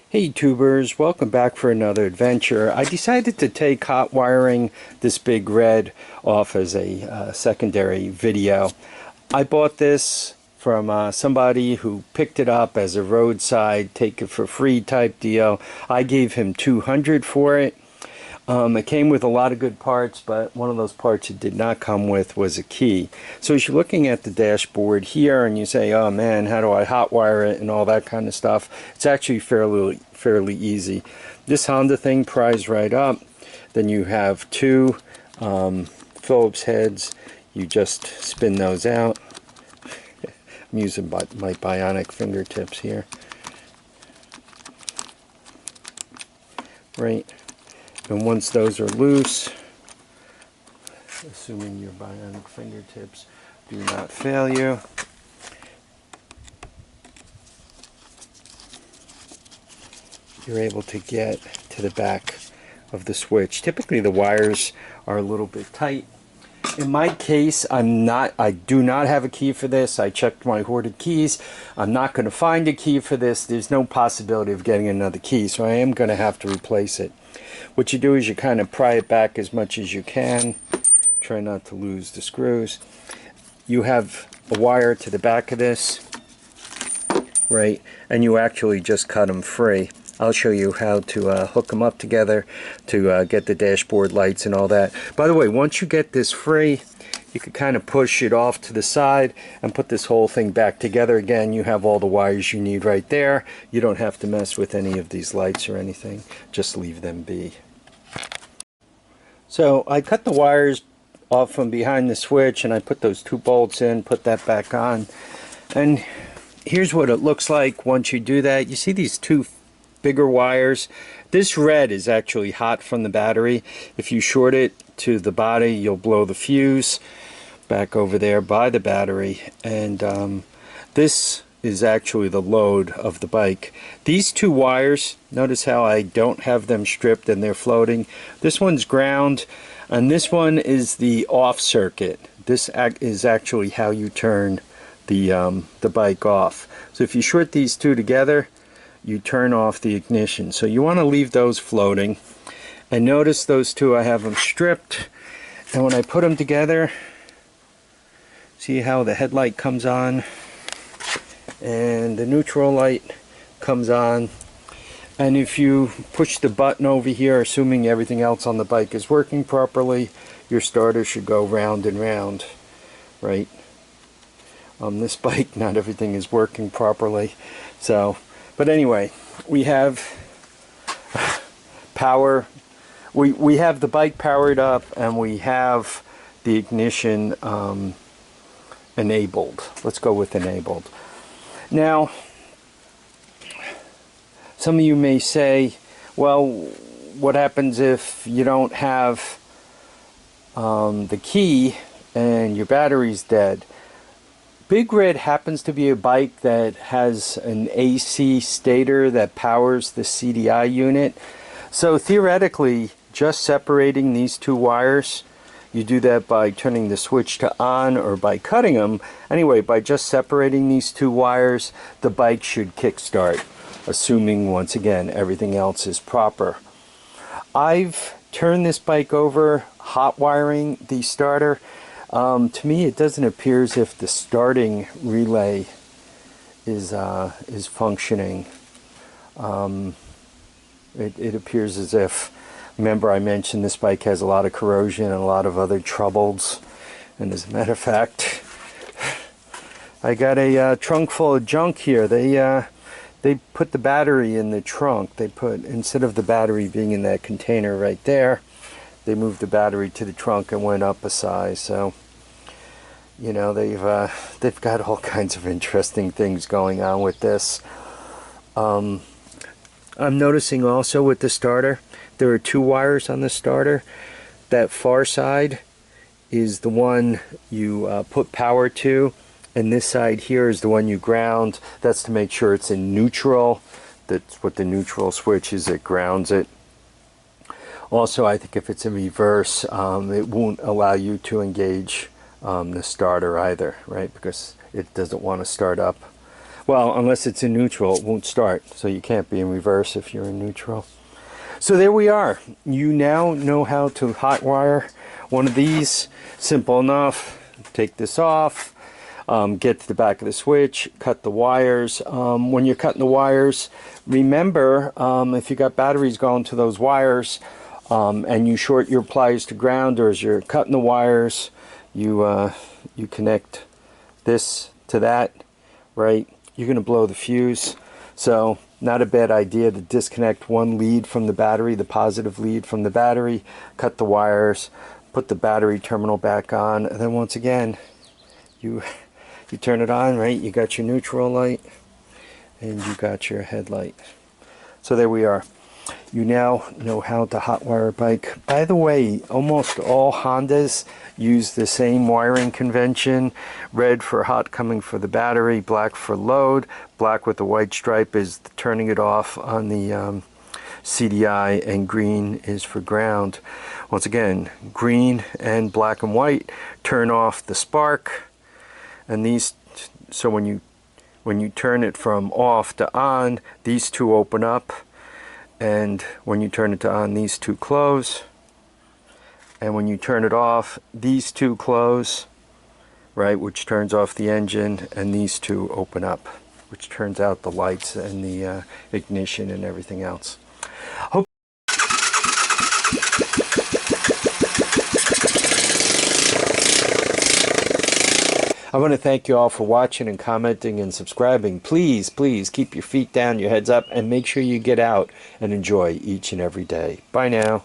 Hey tubers, welcome back for another adventure. I decided to take hot wiring this big red off as a secondary video. I bought this from somebody who picked it up as a roadside take it for free type deal. I gave him $200 for it. It came with a lot of good parts, but one of those parts it did not come with was a key. So as you're looking at the dashboard here and you say, oh man, how do I hot wire it and all that kind of stuff, it's actually fairly easy. This Honda thing pries right up. Then you have two Phillips heads. You just spin those out. I'm using my bionic fingertips here. Right. And once those are loose, assuming your bionic fingertips do not fail you, you're able to get to the back of the switch. Typically the wires are a little bit tight. In my case, I do not have a key for this. I checked my hoarded keys. I'm not going to find a key for this. There's no possibility of getting another key, so I am going to have to replace it. What you do is you kind of pry it back as much as you can. Try not to lose the screws. You have a wire to the back of this, right? And you actually just cut them free. I'll show you how to hook them up together to get the dashboard lights and all that. By the way, once you get this free, you can kind of push it off to the side and put this whole thing back together again. You have all the wires you need right there. You don't have to mess with any of these lights or anything. Just leave them be. So I cut the wires off from behind the switch and I put those two bolts in, put that back on. And here's what it looks like once you do that. You see these two bigger wires. This red is actually hot from the battery. If you short it to the body, you'll blow the fuse back over there by the battery. And this is actually the load of the bike. These two wires, notice how I don't have them stripped and they're floating. This one's ground and this one is the off circuit. This is actually how you turn the bike off. So if you short these two together, you turn off the ignition. So you want to leave those floating. And notice those two, I have them stripped. And when I put them together, see how the headlight comes on and the neutral light comes on. And if you push the button over here, assuming everything else on the bike is working properly, your starter should go round and round, right? On this bike, not everything is working properly. So, but anyway, we have power. We have the bike powered up and we have the ignition enabled. Let's go with enabled. Now, some of you may say, well, what happens if you don't have the key and your battery's dead? Big Red happens to be a bike that has an AC stator that powers the CDI unit. So theoretically, just separating these two wires, you do that by turning the switch to on or by cutting them. Anyway, by just separating these two wires, the bike should kickstart, assuming once again everything else is proper. I've turned this bike over, hot wiring the starter. To me, it doesn't appear as if the starting relay is functioning. It appears as if, remember I mentioned this bike has a lot of corrosion and a lot of other troubles. And as a matter of fact, I got a trunk full of junk here. They put the battery in the trunk. They put, instead of the battery being in that container right there, they moved the battery to the trunk and went up a size. So, you know, they've got all kinds of interesting things going on with this. I'm noticing also with the starter, there are two wires on the starter. That far side is the one you put power to, and this side here is the one you ground. That's to make sure it's in neutral. That's what the neutral switch is, it grounds it. Also, I think if it's in reverse, it won't allow you to engage the starter either, right? Because it doesn't want to start up. Well, unless it's in neutral, it won't start. So you can't be in reverse if you're in neutral. So there we are. You now know how to hot wire one of these. Simple enough. Take this off. Get to the back of the switch. Cut the wires. When you're cutting the wires, remember if you got batteries going to those wires and you short your pliers to ground, or as you're cutting the wires, you connect this to that, right? You're going to blow the fuse. So not a bad idea to disconnect one lead from the battery, the positive lead from the battery, cut the wires, put the battery terminal back on, and then once again you turn it on, right? You got your neutral light and you got your headlight. So there we are. You now know how to hot wire a bike. By the way, almost all Hondas use the same wiring convention. Red for hot, coming for the battery, black for load. Black with the white stripe is turning it off on the CDI, and green is for ground. Once again, green and black and white turn off the spark, and these, so when you turn it from off to on, these two open up. And when you turn it to on, these two close. And when you turn it off, these two close, right, which turns off the engine, and these two open up, which turns out the lights and the ignition and everything else. Hope I want to thank you all for watching and commenting and subscribing. Please, please keep your feet down, your heads up, and make sure you get out and enjoy each and every day. Bye now.